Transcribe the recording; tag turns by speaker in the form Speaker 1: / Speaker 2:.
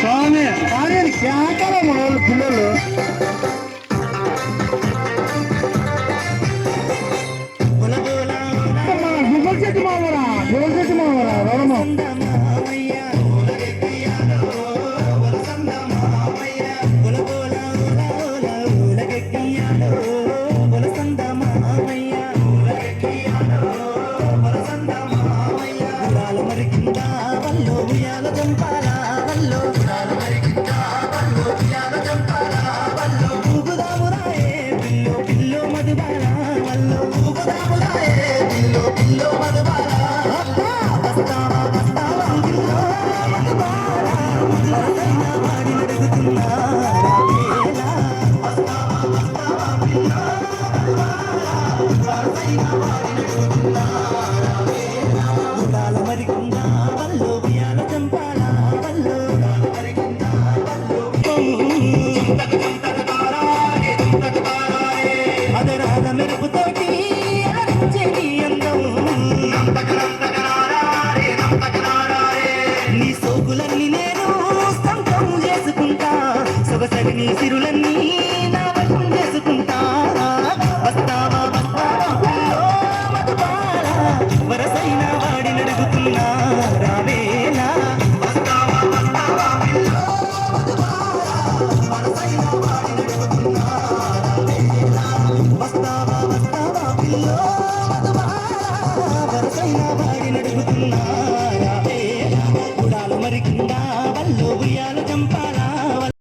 Speaker 1: స్వామి కానీ కేకల మన వాళ్ళు పిల్లలు గుగల్ చెట్టు మామరా రమణ నీ సోకులన్నీ నేను సొంతం చేసుకుంటా సొగసరి నీ సిరులన్నీ నా వశం చేసుకుంటా వస్తావా వరసైన వాడిని అడుగుతున్నా రావేలా వస్తావా వరసైన వాడిని అడుగుతున్నా